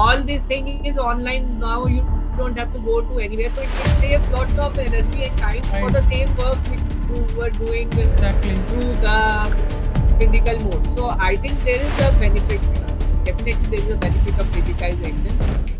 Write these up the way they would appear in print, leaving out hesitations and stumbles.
all this thing is online now. You don't have to go to anywhere, so it saves lots of energy and time for the Right. same work which you were doing Exactly. through the physical mode. So I think there is a benefit. Definitely, there is a benefit of digitization.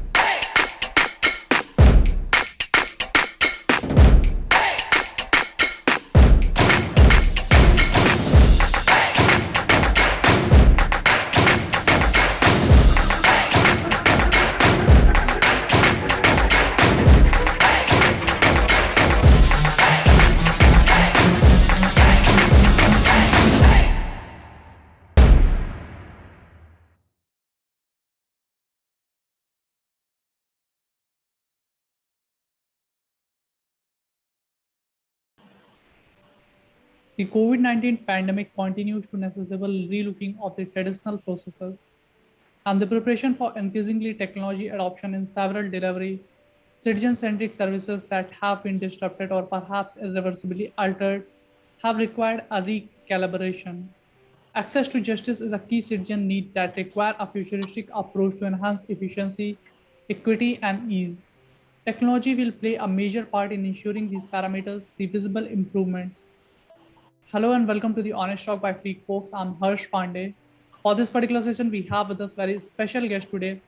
The COVID-19 pandemic continues to necessitate relooking of the traditional processes and the preparation for increasingly technology adoption in several delivery citizen-centric services that have been disrupted or perhaps irreversibly altered have required a recalibration. Access to justice is a key citizen need that require a futuristic approach to enhance efficiency, equity, and ease. Technology will play a major part in ensuring these parameters see visible improvements. Hello and welcome to the Honest Talk by Freak Folks. I'm Harsh Pandey. For this particular session, we have with us very special guest today,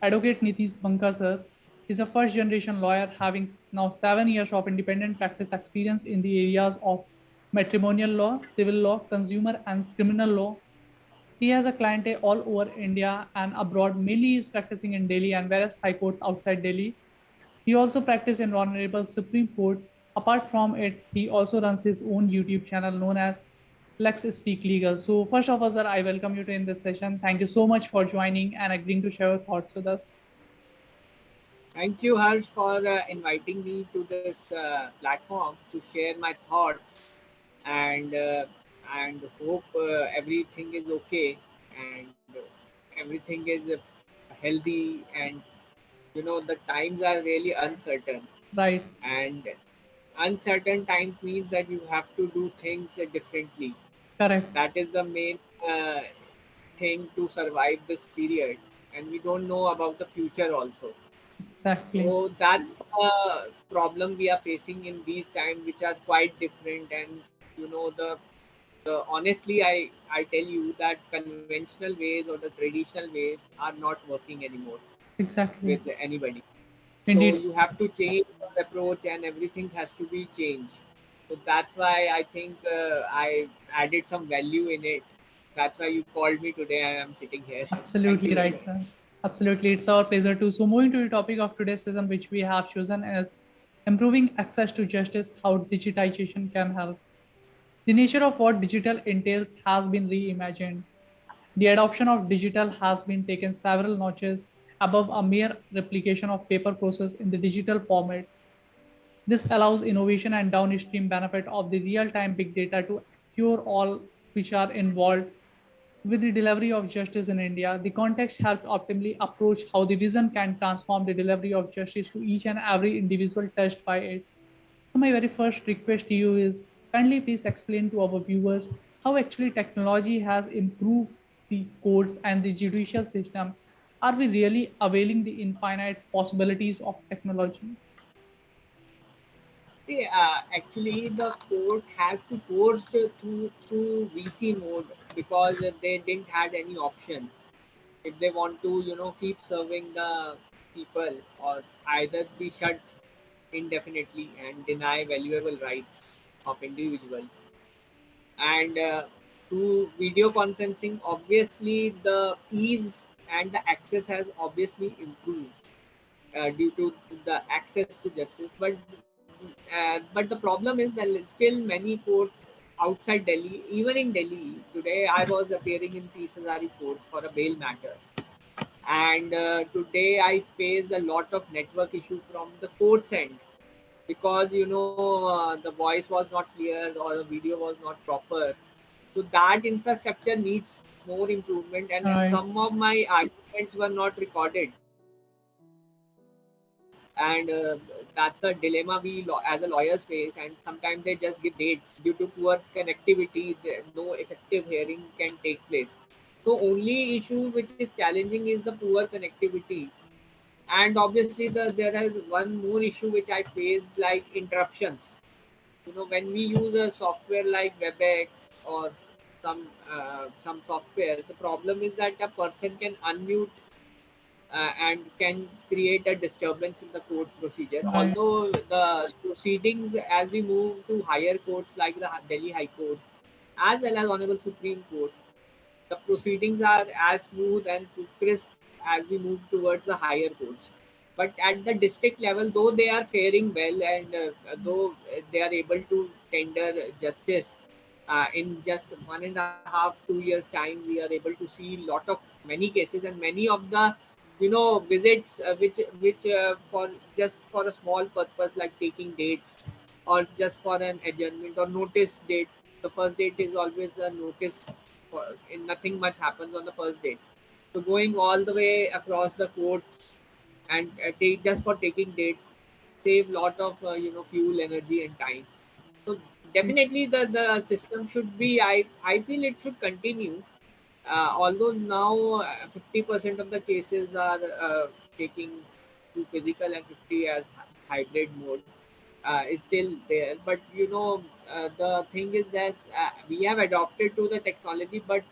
Advocate Nitish Banka sir. He's a first generation lawyer having now 7 years of independent practice experience in the areas of matrimonial law, civil law, consumer and criminal law. He has a clientele all over India and abroad. Mainly he is practicing in Delhi and various high courts outside Delhi. He also practiced in Honorable Supreme Court. Apart from it, he also runs his own YouTube channel known as Lex Speak Legal. So, first of all, sir, I welcome you to in this session. Thank you so much for joining and agreeing to share your thoughts with us. Thank you, Harsh, for inviting me to this platform to share my thoughts and hope everything is okay and everything is healthy, and the times are really uncertain, Right, and uncertain times means that you have to do things differently. correct, That is the main thing to survive this period, and we don't know about the future also. exactly. So that's a problem we are facing in these times, which are quite different. And the honestly, I tell you that conventional ways or the traditional ways are not working anymore Exactly. with anybody. So Indeed. you have to change your approach, and everything has to be changed. So that's why I think I added some value in it. That's why you called me today. I am sitting here. Thank Absolutely you very right, much. sir. Absolutely. It's our pleasure too. So, moving to the topic of today's session, which we have chosen is improving access to justice, how digitization can help. The nature of what digital entails has been reimagined. The adoption of digital has been taken several notches above a mere replication of paper process in the digital format. This allows innovation and downstream benefit of the real-time big data to cure all which are involved with the delivery of justice in India. The context helped optimally approach how the vision can transform the delivery of justice to each and every individual touched by it. So my very first request to you is kindly please explain to our viewers how actually technology has improved the courts and the judicial system. Are we really availing the infinite possibilities of technology? See, actually, the court has to force through VC mode because they didn't had any option. If they want to, keep serving the people, or either be shut indefinitely and deny valuable rights of individual. And through video conferencing, obviously the ease and the access has obviously improved due to the access to justice. But the problem is that still many courts outside Delhi, even in Delhi, today I was appearing in Tisazari courts for a bail matter, and today I faced a lot of network issue from the court's end because the voice was not clear or the video was not proper. So that infrastructure needs more improvement, and Right, some of my arguments were not recorded, and that's the dilemma as a lawyers face. And sometimes they just give dates due to poor connectivity. No effective hearing can take place. So only issue which is challenging is the poor connectivity, And obviously there is one more issue which I faced, like interruptions. When we use a software like WebEx or some software, the problem is that a person can unmute and can create a disturbance in the court procedure. Right. Although the proceedings, as we move to higher courts like the Delhi High Court as well as Honorable Supreme Court, the proceedings are as smooth and crisp as we move towards the higher courts. But at the district level, though they are faring well, and though they are able to tender justice in just 1.5 2 years time, we are able to see lot of many cases, and many of the visits which for just for a small purpose like taking dates or just for an adjournment or notice date. The first date is always a notice for, and nothing much happens on the first date. So going all the way across the courts and take just for taking dates save lot of fuel, energy, and time. So definitely the system should be, I feel it should continue. Although now 50% of the cases are taking to physical and 50 as hybrid mode, is still there. But the thing is that we have adopted to the technology, but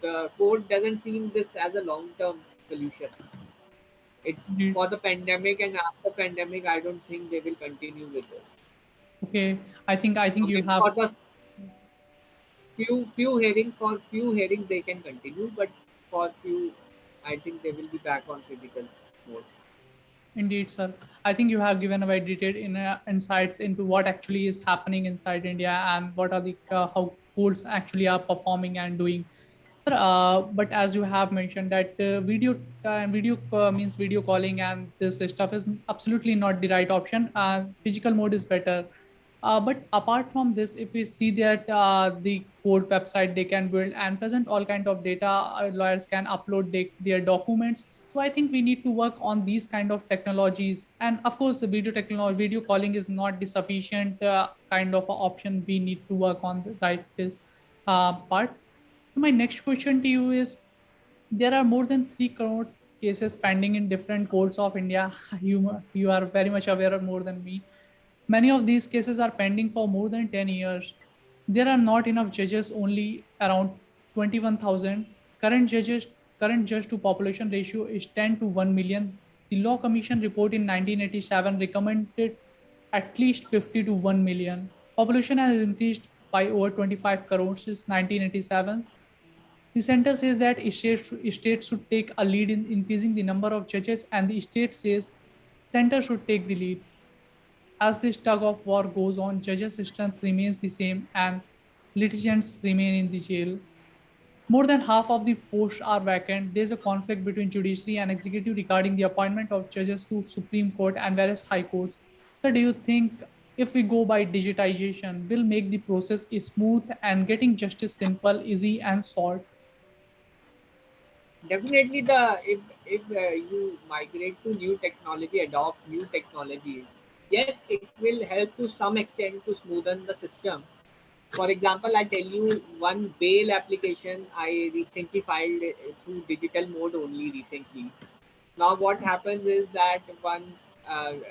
the court doesn't see this as a long term solution. It's Indeed. for the pandemic, and after pandemic I don't think they will continue with this. Okay. I think So you maybe have. for the few hearings they can continue, but for few I think they will be back on physical mode. Indeed, sir. I think you have given a very detailed insights into what actually is happening inside India and what are the how courts actually are performing and doing. Sir, but as you have mentioned that video means video calling and this stuff is absolutely not the right option. Physical mode is better. But apart from this, if we see that the court website they can build and present all kind of data, lawyers can upload their documents. So I think we need to work on these kind of technologies. And of course, the video technology, video calling is not the sufficient kind of a option. We need to work on the, right this part. So my next question to you is: there are more than 3 crore cases pending in different courts of India. You are very much aware of more than me. Many of these cases are pending for more than 10 years. There are not enough judges, only around 21,000. Current judge to population ratio is 10 to 1 million. The Law Commission report in 1987 recommended at least 50 to 1 million. Population has increased by over 25 crores since 1987. The center says that states should take a lead in increasing the number of judges, and the state says center should take the lead. As this tug of war goes on, judges' strength remains the same and litigants remain in the jail. More than half of the posts are vacant. There's a conflict between judiciary and executive regarding the appointment of judges to Supreme Court and various high courts. So, do you think if we go by digitization, will make the process smooth and getting justice simple, easy, and short? Definitely, if you migrate to new technology, adopt new technologies, yes, it will help to some extent to smoothen the system. For example, I tell you one bail application I recently filed through digital mode only recently. Now, what happens is that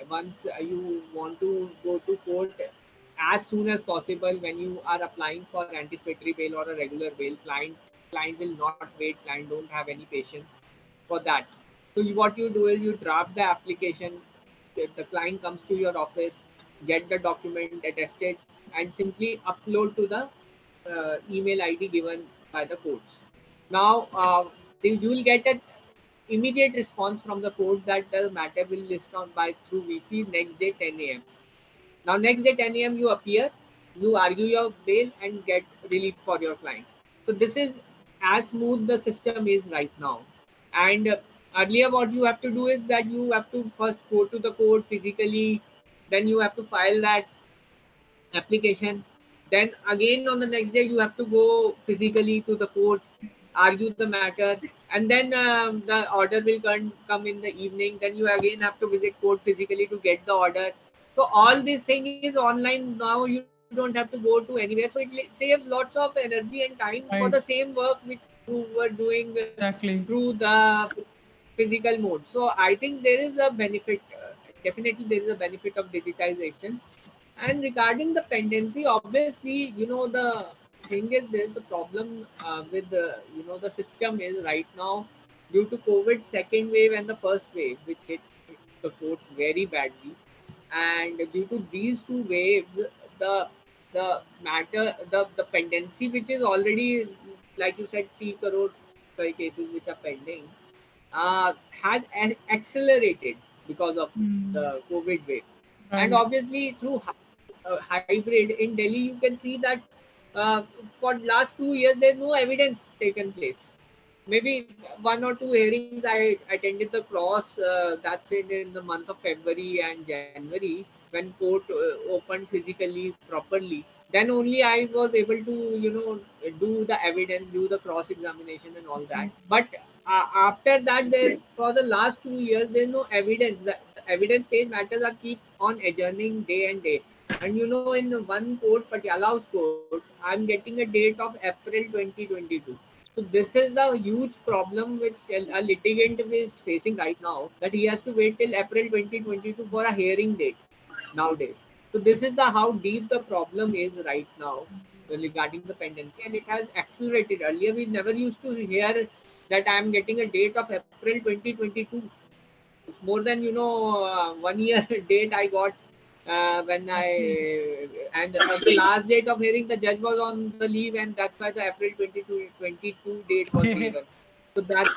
once you want to go to court as soon as possible, when you are applying for anticipatory bail or a regular bail, client will not wait. Client don't have any patience for that. So what you do is you draft the application. The client comes to your office, get the document attested, and simply upload to the email ID given by the courts. Now, you will get an immediate response from the court that the matter will list on by through VC next day 10 a.m. Now, next day 10 a.m. you appear, you argue your bail and get relief for your client. So this is as smooth the system is right now. And earlier, what you have to do is that you have to first go to the court physically, then you have to file that application. Then again on the next day you have to go physically to the court, argue the matter, and then the order will come in the evening. Then you again have to visit court physically to get the order. So all this thing is online now. You don't have to go to anywhere. So it saves lots of energy and time for the Right. same work which you were doing Exactly. through the physical mode. So I think there is a benefit. Definitely, there is a benefit of digitization. And regarding the pendency, obviously, the thing is there's the problem with the the system is right now due to COVID second wave and the first wave, which hit the courts very badly. And due to these two waves, the the pendency, which is already, like you said, 3 crore cases which are pending, has accelerated because of Hmm. the COVID wave. And Right. obviously, through hybrid in Delhi, you can see that for last 2 years, there's no evidence taken place. Maybe one or two hearings I attended the cross, that's in the month of February and January, when court opened physically properly. Then only I was able to do the evidence, do the cross examination and all that. Okay. But after that, there for the last 2 years there's no evidence. The evidence stage matters are keep on adjourning day and day. And in one court, Patiala's court, I'm getting a date of April 2022. So this is the huge problem which a litigant is facing right now, that he has to wait till April 2022 for a hearing date nowadays. So this is the how deep the problem is right now regarding the pendency, and it has accelerated. Earlier, we never used to hear that I am getting a date of April 2022. It's more than 1 year date I got when Okay. and the last date of hearing, the judge was on the leave, and that's why the April 2022 date was Okay. given. So that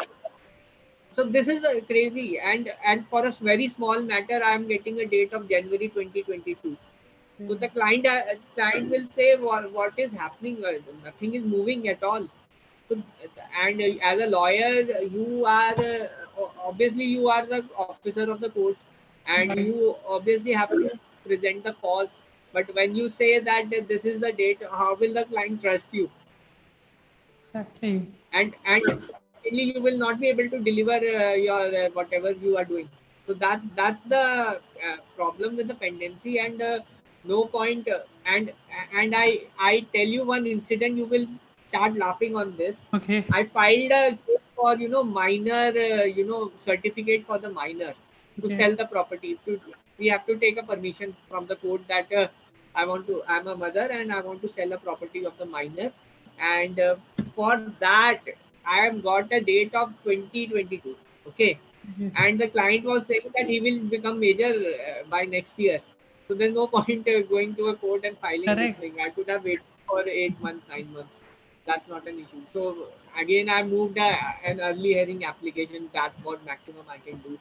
so this is crazy, and for a very small matter, I am getting a date of January 2022. So the client will say, what is happening? Nothing is moving at all. So, and as a lawyer, you are obviously you are the officer of the court, and Right. you obviously have to present the cause. But when you say that this is the date, how will the client trust you? Exactly. And secondly, you will not be able to deliver your whatever you are doing. So that's the problem with the pendency. And no point and I tell you one incident, you will start laughing on this. Okay. I filed a case for minor certificate for the minor to Okay. sell the property. We have to take a permission from the court that I'm a mother and I want to sell a property of the minor. And for that, I have got a date of 2022. Okay. Okay. And the client was saying that he will become major by next year. So there's no point going to a court and filing this Correct. thing. I could have waited for 8 months, 9 months. That's not an issue. So again, I moved an early hearing application. That's what maximum I can do.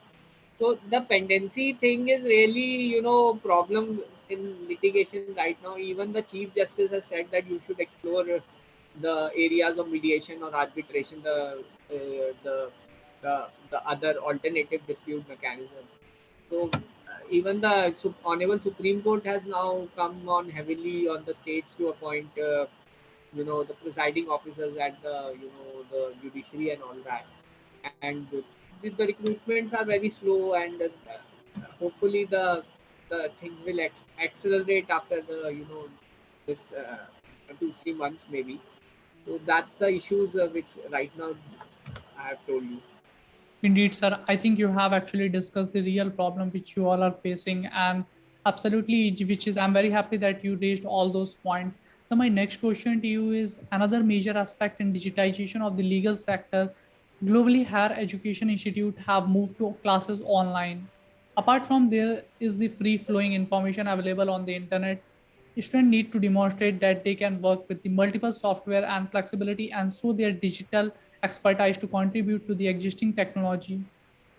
So the pendency thing is really, problem in litigation right now. Even the chief justice has said that you should explore the areas of mediation or arbitration, the other alternative dispute mechanism. So even the Honorable Supreme Court has now come on heavily on the states to appoint, the presiding officers at the judiciary and all that. And the recruitments are very slow, and hopefully the things will accelerate after the this 2 3 months maybe. So that's the issues which right now I have told you. Indeed, sir. I think you have actually discussed the real problem which you all are facing, and absolutely, which is I'm very happy that you raised all those points. So, my next question to you is another major aspect in digitization of the legal sector. Globally, higher education institute have moved to classes online. Apart from there is the free flowing information available on the internet. Students need to demonstrate that they can work with the multiple software and flexibility and show their digital expertise to contribute to the existing technology.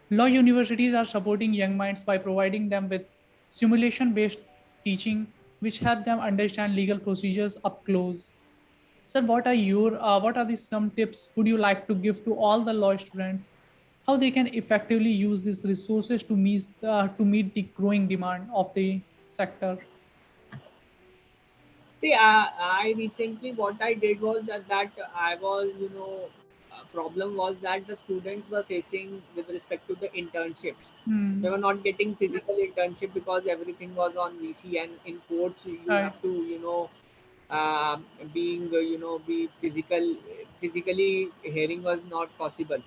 Law universities are supporting young minds by providing them with simulation based teaching, which help them understand legal procedures up close. Sir, what are the some tips would you like to give to all the law students how they can effectively use these resources to meet the growing demand of the sector? See, I recently what I did was that I was, problem was that the students were facing with respect to the internships. They Hmm. were not getting physical internship because everything was on VC, and in courts you Right. have to, being, be physically hearing was not possible.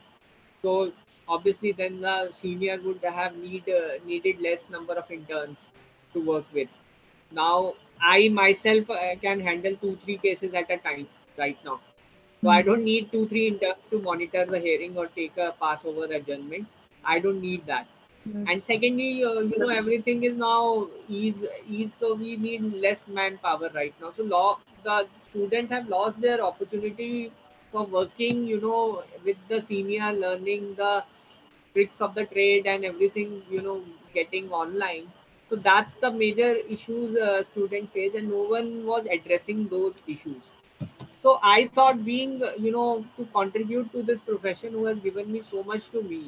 So obviously then the senior would have needed less number of interns to work with. Now I myself can handle 2 3 cases at a time right now, so I Hmm. don't need 2 3 interns to monitor the hearing or take a passover adjournment. I don't need that. And Yes. secondly, everything is now ease, so we need less manpower right now. So the students have lost their opportunity for working, with the senior, learning the tricks of the trade and everything, getting online. So that's the major issues student face, and no one was addressing those issues. So I thought, being, to contribute to this profession who has given me so much to me,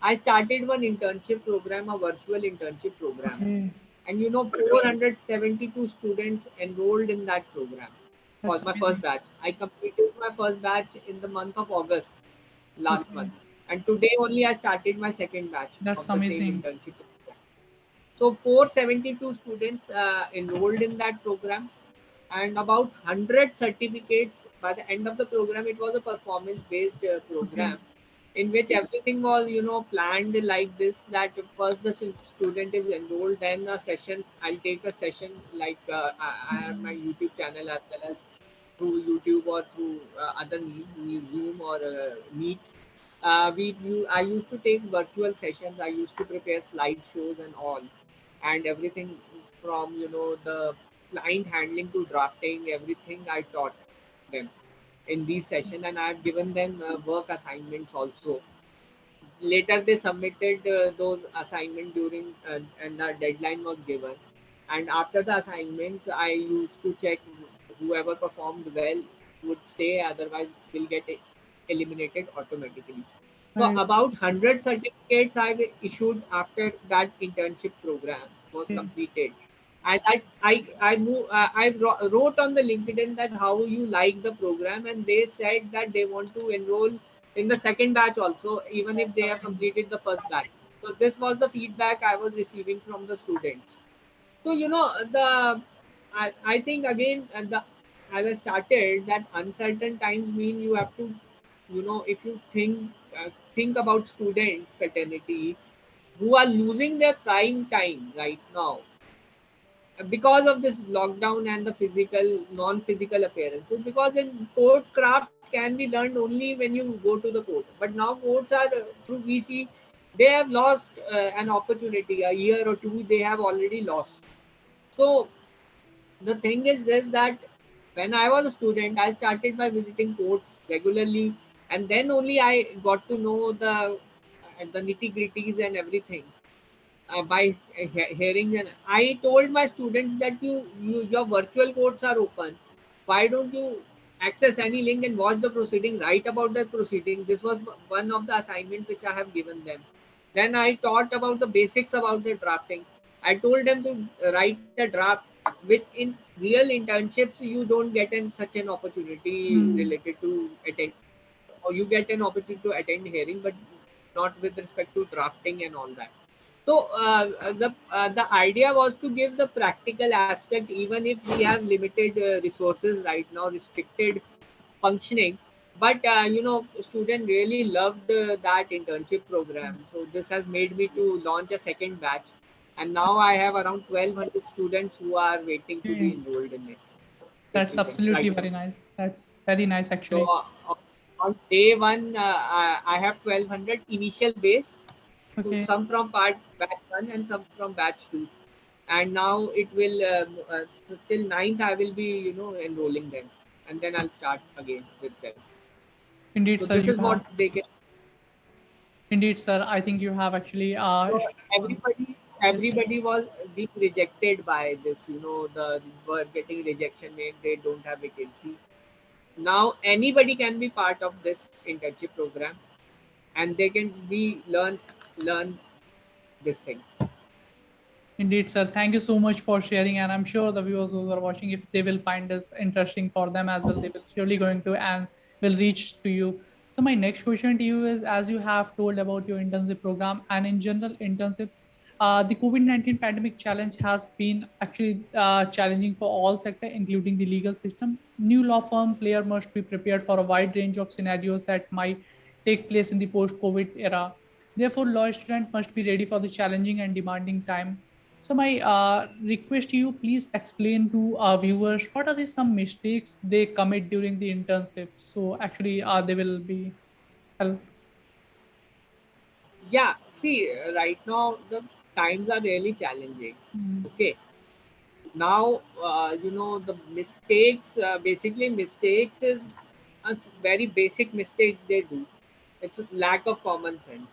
I started one internship program, a virtual internship program. Okay. And 472 students enrolled in that program for That's my first amazing. batch. I completed my first batch in the month of August last Okay. month. And today only I started my second batch That's of the same amazing. internship program. So 472 students enrolled in that program, and about 100 certificates by the end of the program. It was a performance based Okay. program in which everything was, planned like this, that first the student is enrolled, then a session, I'll take a session, like I have my YouTube channel as well as through YouTube or through other means, Zoom or Meet. I used to take virtual sessions. I used to prepare slideshows and all, and everything from, the client handling to drafting. Everything I taught them in these sessions, and I've given them work assignments also. Later they submitted those assignments during, and the deadline was given. And after the assignments, I used to check whoever performed well would stay, otherwise will get eliminated automatically. So Right. about 100 certificates I've issued after that internship program was Okay. completed. And I wrote on the LinkedIn that how you like the program, and they said that they want to enroll in the second batch also, even if That's they have amazing. completed the first batch. So this was the feedback I was receiving from the students. So I think again, as I started, that uncertain times mean you have to, if you think about student fraternity who are losing their prime time right now because of this lockdown and the non-physical appearances. Because in court, craft can be learned only when you go to the court. But now courts are through VC, they have lost an opportunity. A year or two they have already lost. So the thing is this, that when I was a student, I started by visiting courts regularly, and then only I got to know the nitty gritties and everything by hearing. And I told my students that your virtual courts are open. Why don't you access any link and watch the proceeding, write about the proceeding? This was one of the assignments which I have given them. Then I taught about the basics about the drafting. I told them to write a draft, which in real internships you don't get in such an opportunity Hmm. related to attend, or you get an opportunity to attend hearing, but not with respect to drafting and all that. So the idea was to give the practical aspect, even if we have limited resources right now, restricted functioning. But student really loved that internship program. So this has made me to launch a second batch, and now I have around 1,200 students who are waiting to be Okay. enrolled in it, That's receiving absolutely right now. very nice. That's very nice, So actually. on day one, I have 1,200 initial base, to Okay. some from part batch one and some from batch two. And now it will till ninth I will be, enrolling them, and then I'll start again with them. Indeed, So sir, this you is have. what they can. Indeed, sir. I think you have actually So um, everybody yes, sir. everybody was being rejected by this, the were getting rejection made, they don't have vacancy. Now anybody can be part of this internship program, and they can be learn this thing. Indeed, sir. Thank you so much for sharing. And I'm sure the viewers who are watching, if they will find this interesting for them as well, they will surely going to and will reach to you. So my next question to you is, as you have told about your internship program and in general internship, the COVID-19 pandemic challenge has been actually challenging for all sector, including the legal system. New law firm player must be prepared for a wide range of scenarios that might take place in the post-COVID era. Therefore, law student must be ready for the challenging and demanding time. So, my request to you, please explain to our viewers what are the some mistakes they commit during the internship. So, actually, they will be help. Yeah, see, right now the times are really challenging. Mm, Okay, now the mistakes, basically mistakes is very basic mistakes they do. It's a lack of common sense.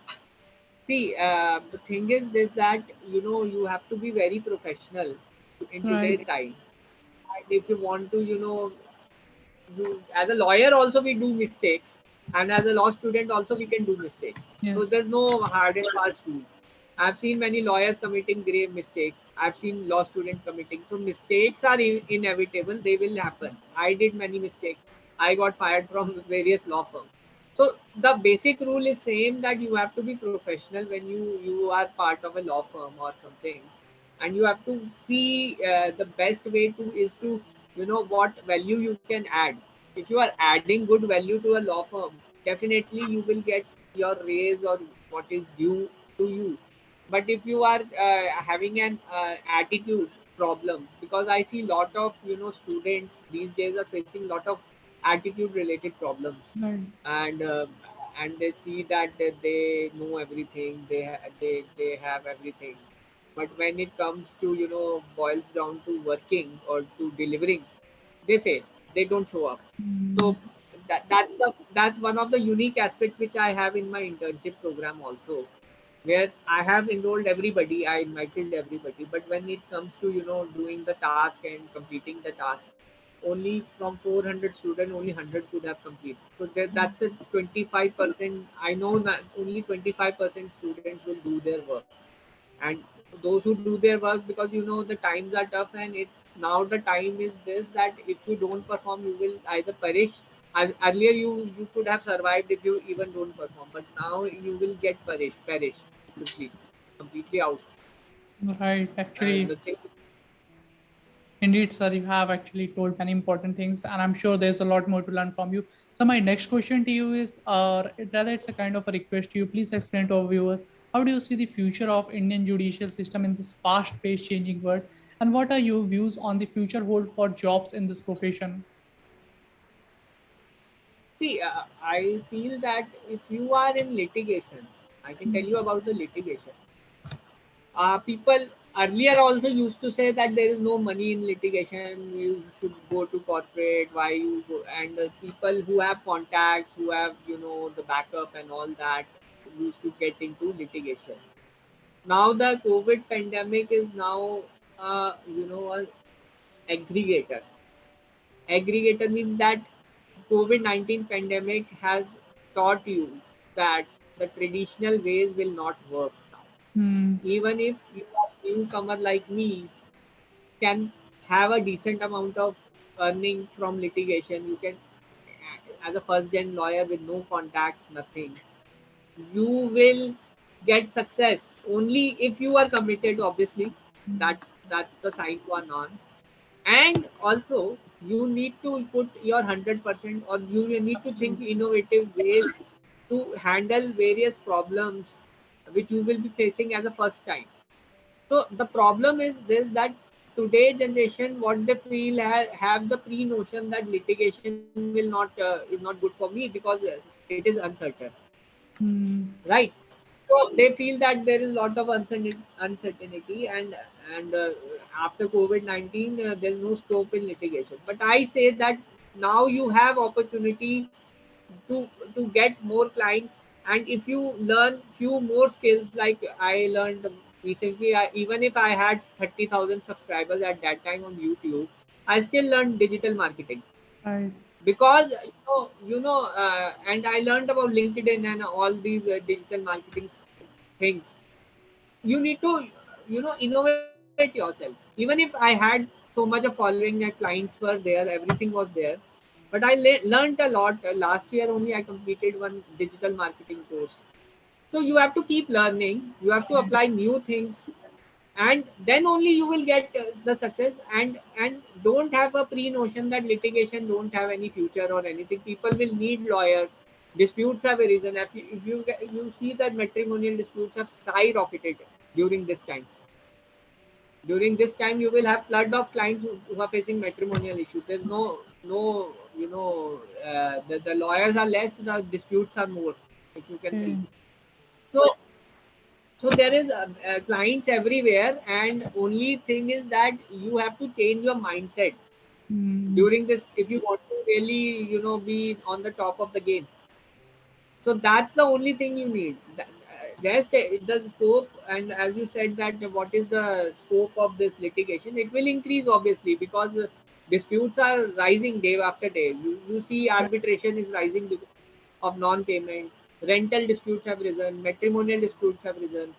See, the thing is this, that you have to be very professional in today's right. time. And if you want to, as a lawyer also we do mistakes, and as a law student also we can do mistakes. So Yes. there's no hard and fast rule. I've seen many lawyers committing grave mistakes. I've seen law students committing. So mistakes are inevitable. They will happen. I did many mistakes. I got fired from various law firms. So the basic rule is same, that you have to be professional when you are part of a law firm or something, and you have to see the best way to is to what value you can add. If you are adding good value to a law firm, definitely you will get your raise or what is due to you. But if you are having an attitude problem, because I see lot of students these days are facing lot of attitude related problems, Right. and they see that they know everything, they have everything, but when it comes to boils down to working or to delivering, they fail, they don't show up. Mm, So that's one of the unique aspects which I have in my internship program also, where I have enrolled everybody, I invited everybody, but when it comes to doing the task and completing the task, only from 400 students, only 100 could have completed. So that's a 25%. I know that only 25% students will do their work, and those who do their work, because the times are tough, and it's now the time is this, that if you don't perform, you will either perish. Earlier you could have survived if you even don't perform, but now you will get perish completely out. right. And Actually, the thing, indeed, sir, you have actually told many important things, and I'm sure there's a lot more to learn from you. So, my next question to you is, rather, it's a kind of a request to you. Please explain to our viewers how do you see the future of Indian judicial system in this fast-paced, changing world, and what are your views on the future hold for jobs in this profession? see, I feel that if you are in litigation, I can tell you about the litigation. People earlier also used to say that there is no money in litigation. You should go to corporate. Why you go? And people who have contacts, who have the backup and all that, used to get into litigation. Now the COVID pandemic is now a aggregator. Aggregator means that COVID-19 pandemic has taught you that the traditional ways will not work now. Hmm. Even if you are newcomer like me, can have a decent amount of earning from litigation. You can, as a first gen lawyer with no contacts, nothing, you will get success only if you are committed. Obviously, that's the sign one on. And also, you need to put your 100%, or you need to think Absolutely. innovative ways to handle various problems which you will be facing as a first time. So the problem is this, that today generation, what they feel, have the pre notion that litigation will not is not good for me, because it is uncertain, Hmm. right? So they feel that there is a lot of uncertainty, and after COVID-19, there's no scope in litigation. But I say that now you have opportunity to get more clients, and if you learn few more skills, like I learned recently, even if I had 30,000 subscribers at that time on YouTube, I still learned digital marketing, Right. because and I learned about LinkedIn and all these digital marketing things. You need to innovate yourself. Even if I had so much of following, that clients were there, everything was there, but I learned a lot. Last year only I completed one digital marketing course. So you have to keep learning, you have to apply new things, and then only you will get the success. And don't have a pre notion that litigation don't have any future or anything. People will need lawyers, Disputes have arisen. If you see that matrimonial disputes have skyrocketed during this time. During this time, you will have flood of clients who are facing matrimonial issues. There's no the lawyers are less, the disputes are more. If you can see, Okay. so there is clients everywhere, and only thing is that you have to change your mindset Mm, during this if you want to really be on the top of the game. So that's the only thing you need. Rest, the scope, and as you said that what is the scope of this litigation, it will increase obviously because disputes are rising day after day. You see right. arbitration is rising because of non-payment, rental disputes have risen, matrimonial disputes have risen,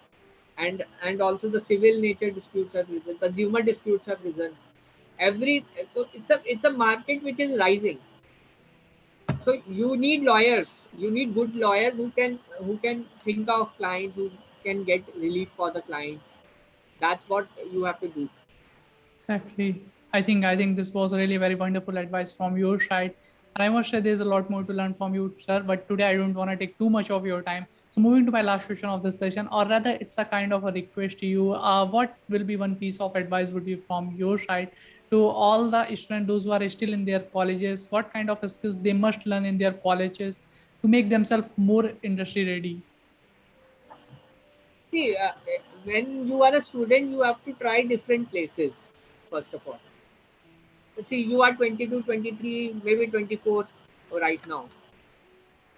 and also the civil nature disputes have risen, consumer disputes have risen. Every so it's a market which is rising. So you need lawyers. You need good lawyers who can think of clients, who can get relief for the clients. That's what you have to do. Exactly. I think this was really very wonderful advice from your side. And I must say there's a lot more to learn from you, sir. But today I don't want to take too much of your time. So moving to my last question of this session, or rather it's a kind of a request to you. What will be one piece of advice would be from your side to all the students, those who are still in their colleges, what kind of skills they must learn in their colleges to make themselves more industry ready? See, when you are a student, you have to try different places. First of all, see, you are 22, 23, maybe 24 right now.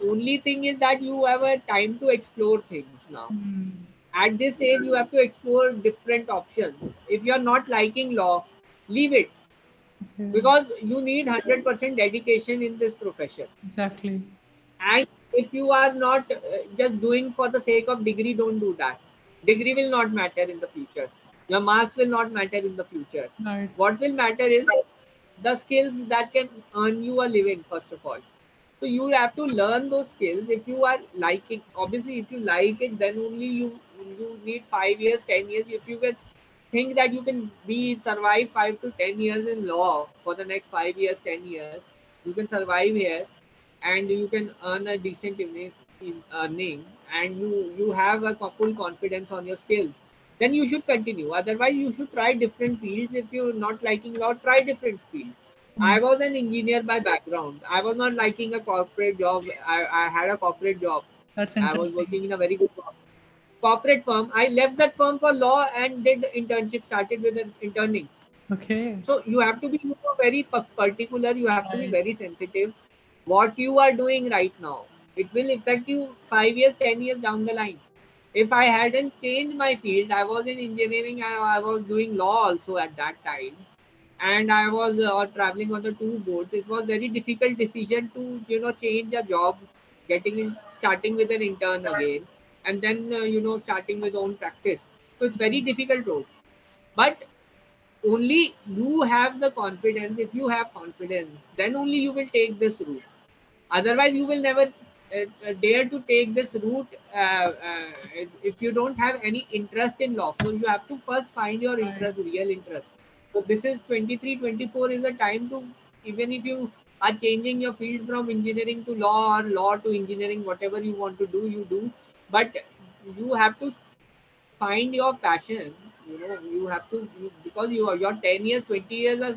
Only thing is that you have a time to explore things now. Hmm. At this age, you have to explore different options. If you are not liking law, leave it, Okay. because you need 100% dedication in this profession. Exactly. And if you are not just doing for the sake of degree, don't do that. Degree will not matter in the future. Your marks will not matter in the future. Right. What will matter is the skills that can earn you a living, first of all. So you have to learn those skills. If you are liking, obviously if you like it, then only you need 5 years, 10 years. If you can think that you can be survive 5 to 10 years in law for the next 5 years, 10 years, you can survive here, and you can earn a decent earning, and you have a full confidence on your skills, then you should continue. Otherwise, you should try different fields. If you're not liking law, try different fields. I Hmm. was an engineer by background. I was not liking a corporate job. I had a corporate job. That's I was interesting. working in a very good corporate firm. I left that firm for law and did internship. Started with an interning. Okay. So you have to be very particular. You have to be Right. very sensitive. What you are doing right now, it will affect you 5 years, 10 years down the line. If I hadn't changed my field, I was in engineering. I was doing law also at that time, and I was traveling on the two boats. It was very difficult decision to change a job, getting in, starting with an intern again, and then starting with own practice. So it's very difficult road. But only you have the confidence. If you have confidence, then only you will take this route. Otherwise, you will never dare to take this route if you don't have any interest in law. So you have to first find your Right. interest, real interest. So this is 23, 24 is the time to, even if you are changing your field from engineering to law or law to engineering, whatever you want to do, you do. But you have to find your passion. You have to, because your 10 years, 20 years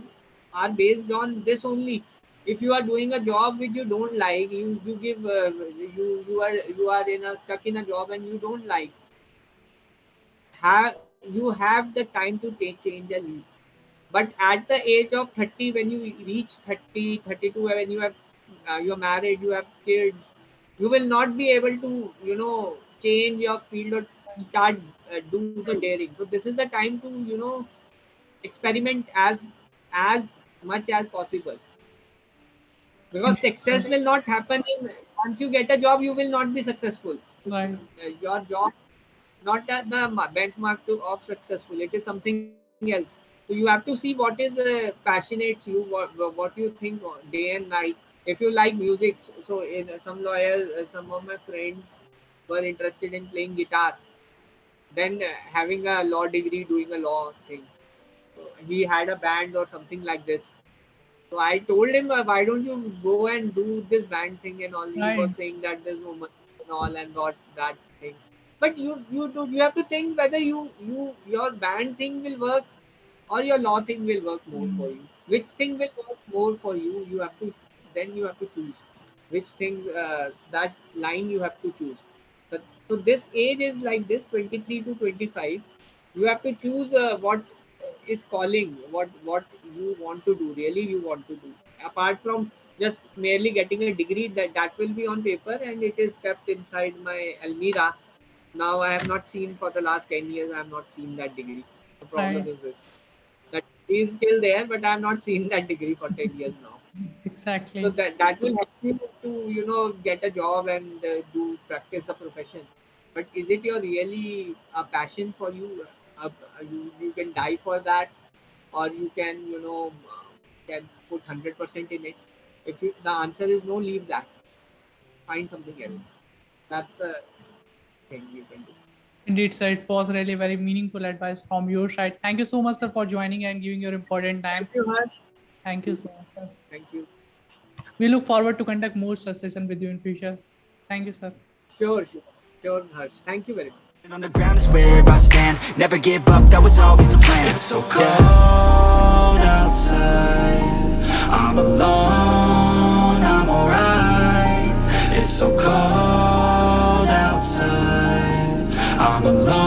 are based on this only. If you are doing a job which you don't like, you give you are in a stuck in a job and you don't like, you have the time to take change and leave. But at the age of 30, when you reach 30, 32, when you're married, you have kids, you will not be able to change your field or start do the daring. So this is the time to experiment as much as possible, because success Interesting. will not happen in once you get a job. You will not be successful. Right. Your job not at the benchmark of successful. It is something else. So you have to see what is passionates you, what you think day and night. If you like music, so in some lawyers, some of my friends were interested in playing guitar, then having a law degree, doing a law thing. So he had a band or something like this. So I told him, why don't you go and do this band thing and all? He was Right. saying that there's no money and all and got that thing. But you have to think whether your band thing will work or your law thing will work more for Mm. you. Which thing will work more for you? You have to choose which thing, that line you have to choose. So this age is like this, 23 to 25. You have to choose what is calling, what you want to do, really you want to do. Apart from just merely getting a degree, that will be on paper and it is kept inside my almira. Now I have not seen for the last 10 years. I have not seen that degree. The problem Right. is this, that is still there, but I have not seen that degree for 10 years now. So Exactly. that will help you to get a job and do practice the profession. But is it your really a passion for you? You can die for that, or you can can put 100% in it. If the answer is no, leave that, find something else. That's the thing you can do. Indeed, sir. It was really very meaningful advice from your side. Thank you so much, sir, for joining and giving your important time. Thank you, Harsh. Thank you so much, sir. Thank you. We look forward to conduct more such session with you in future. Thank you, sir. Sure, Harsh. Thank you very much. On the ground is where I stand. Never give up, that was always the plan. It's so cold outside, I'm alone, I'm alright. It's so cold outside, I'm alone.